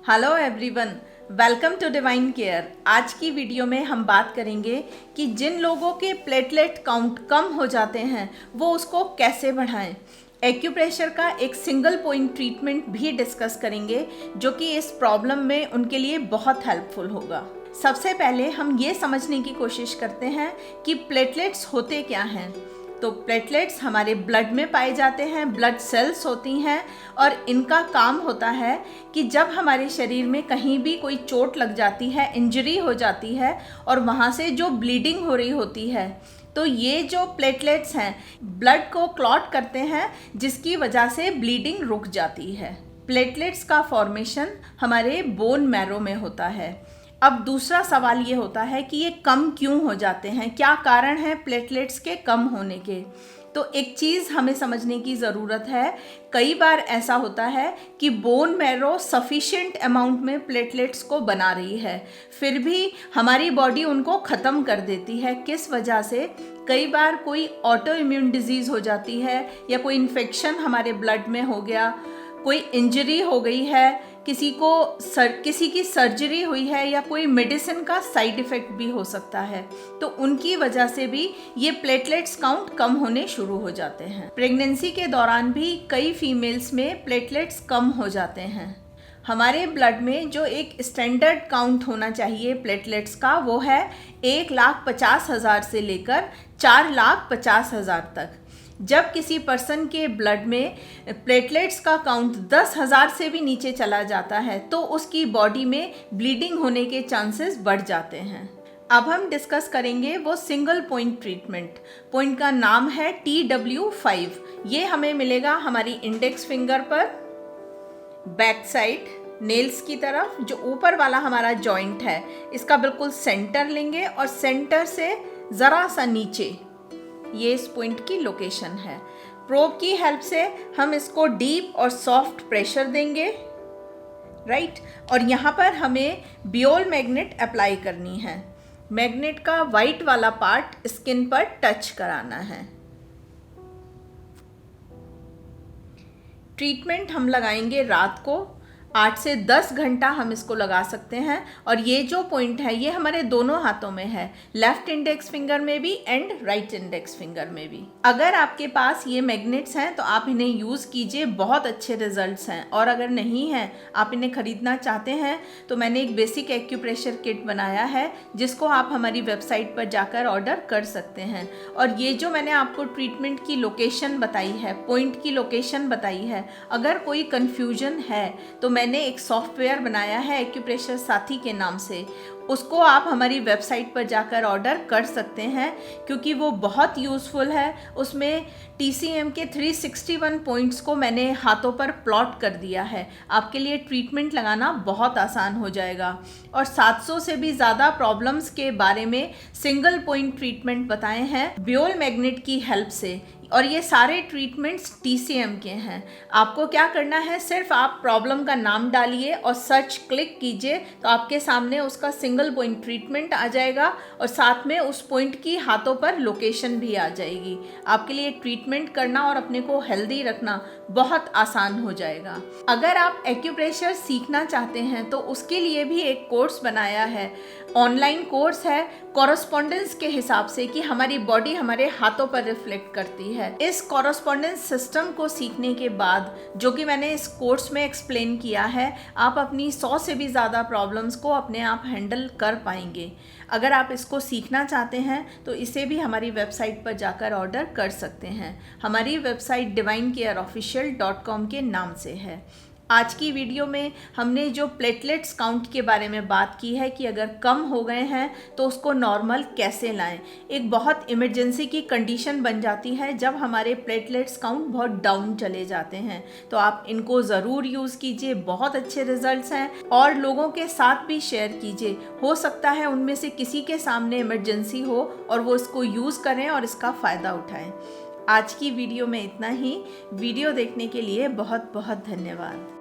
Hello everyone, welcome to divine care. आज की video में हम बात करेंगे कि जिन लोगों के प्लेटलेट काउंट कम हो जाते हैं वो उसको कैसे बढ़ाएं। एक्यूप्रेशर का एक सिंगल पॉइंट ट्रीटमेंट भी डिस्कस करेंगे जो कि इस प्रॉब्लम में उनके लिए बहुत हेल्पफुल होगा। सबसे पहले हम ये समझने की कोशिश करते हैं कि प्लेटलेट्स होते क्या हैं। तो प्लेटलेट्स हमारे ब्लड में पाए जाते हैं, ब्लड सेल्स होती हैं और इनका काम होता है कि जब हमारे शरीर में कहीं भी कोई चोट लग जाती है, इंजरी हो जाती है और वहाँ से जो ब्लीडिंग हो रही होती है, तो ये जो प्लेटलेट्स हैं ब्लड को क्लॉट करते हैं जिसकी वजह से ब्लीडिंग रुक जाती है। प्लेटलेट्स का फॉर्मेशन हमारे बोन मैरो में होता है। अब दूसरा सवाल ये होता है कि ये कम क्यों हो जाते हैं, क्या कारण है प्लेटलेट्स के कम होने के। तो एक चीज़ हमें समझने की ज़रूरत है, कई बार ऐसा होता है कि बोन मैरो सफिशिएंट अमाउंट में प्लेटलेट्स को बना रही है, फिर भी हमारी बॉडी उनको ख़त्म कर देती है। किस वजह से? कई बार कोई ऑटो इम्यून डिजीज़ हो जाती है या कोई इन्फेक्शन हमारे ब्लड में हो गया, कोई इंजरी हो गई है, किसी की सर्जरी हुई है या कोई मेडिसिन का साइड इफ़ेक्ट भी हो सकता है, तो उनकी वजह से भी ये प्लेटलेट्स काउंट कम होने शुरू हो जाते हैं। प्रेगनेंसी के दौरान भी कई फीमेल्स में प्लेटलेट्स कम हो जाते हैं। हमारे ब्लड में जो एक स्टैंडर्ड काउंट होना चाहिए प्लेटलेट्स का, वो है 1,50,000 से लेकर 4,50,000 तक। जब किसी पर्सन के ब्लड में प्लेटलेट्स का काउंट 10,000 से भी नीचे चला जाता है तो उसकी बॉडी में ब्लीडिंग होने के चांसेस बढ़ जाते हैं। अब हम डिस्कस करेंगे वो सिंगल पॉइंट ट्रीटमेंट। पॉइंट का नाम है TW5। ये हमें मिलेगा हमारी इंडेक्स फिंगर पर, बैक साइड नेल्स की तरफ। जो ऊपर वाला हमारा जॉइंट है इसका बिल्कुल सेंटर लेंगे और सेंटर से ज़रा सा नीचे ये इस पॉइंट की लोकेशन है। प्रोब की हेल्प से हम इसको डीप और सॉफ्ट प्रेशर देंगे, राइट। और यहाँ पर हमें बियोल मैग्नेट अप्लाई करनी है। मैग्नेट का वाइट वाला पार्ट स्किन पर टच कराना है। ट्रीटमेंट हम लगाएंगे रात को, 8 से 10 घंटा हम इसको लगा सकते हैं। और ये जो पॉइंट है ये हमारे दोनों हाथों में है, लेफ्ट इंडेक्स फिंगर में भी एंड राइट इंडेक्स फिंगर में भी। अगर आपके पास ये मैग्नेट्स हैं तो आप इन्हें यूज़ कीजिए, बहुत अच्छे रिजल्ट्स हैं। और अगर नहीं हैं, आप इन्हें ख़रीदना चाहते हैं तो मैंने एक बेसिक एक्यूप्रेशर किट बनाया है जिसको आप हमारी वेबसाइट पर जाकर ऑर्डर कर सकते हैं। और ये जो मैंने आपको ट्रीटमेंट की लोकेशन बताई है, पॉइंट की लोकेशन बताई है, अगर कोई कन्फ्यूजन है तो मैंने एक सॉफ्टवेयर बनाया है एक्यूप्रेशर साथी के नाम से, उसको आप हमारी वेबसाइट पर जाकर ऑर्डर कर सकते हैं क्योंकि वो बहुत यूज़फुल है। उसमें TCM के 361 पॉइंट्स को मैंने हाथों पर प्लॉट कर दिया है। आपके लिए ट्रीटमेंट लगाना बहुत आसान हो जाएगा। और 700 से भी ज़्यादा प्रॉब्लम्स के बारे में सिंगल पॉइंट ट्रीटमेंट बताए हैं बियोल मैग्नेट की हेल्प से। और ये सारे ट्रीटमेंट्स TCM के हैं। आपको क्या करना है, सिर्फ आप प्रॉब्लम का नाम डालिए और सर्च क्लिक कीजिए तो आपके सामने उसका सिंगल पॉइंट ट्रीटमेंट आ जाएगा और साथ में उस पॉइंट की हाथों पर लोकेशन भी आ जाएगी। आपके लिए ट्रीटमेंट करना और अपने को हेल्दी रखना बहुत आसान हो जाएगा। अगर आप एक्यूप्रेशर सीखना चाहते हैं तो उसके लिए भी एक कोर्स बनाया है, ऑनलाइन कोर्स है, कॉरस्पॉन्डेंस के हिसाब से कि हमारी बॉडी हमारे हाथों पर रिफ्लेक्ट करती है। इस कॉरस्पॉन्डेंस सिस्टम को सीखने के बाद, जो कि मैंने इस कोर्स में एक्सप्लेन किया है, आप अपनी 100 से भी ज़्यादा प्रॉब्लम्स को अपने आप हैंडल कर पाएंगे। अगर आप इसको सीखना चाहते हैं तो इसे भी हमारी वेबसाइट पर जाकर ऑर्डर कर सकते हैं। हमारी वेबसाइट divinecareofficial.com के नाम से है। आज की वीडियो में हमने जो प्लेटलेट्स काउंट के बारे में बात की है कि अगर कम हो गए हैं तो उसको नॉर्मल कैसे लाएं। एक बहुत इमरजेंसी की कंडीशन बन जाती है जब हमारे प्लेटलेट्स काउंट बहुत डाउन चले जाते हैं, तो आप इनको ज़रूर यूज़ कीजिए, बहुत अच्छे रिजल्ट्स हैं। और लोगों के साथ भी शेयर कीजिए, हो सकता है उनमें से किसी के सामने इमरजेंसी हो और वो इसको यूज़ करें और इसका फ़ायदा उठाएं। आज की वीडियो में इतना ही। वीडियो देखने के लिए बहुत बहुत धन्यवाद।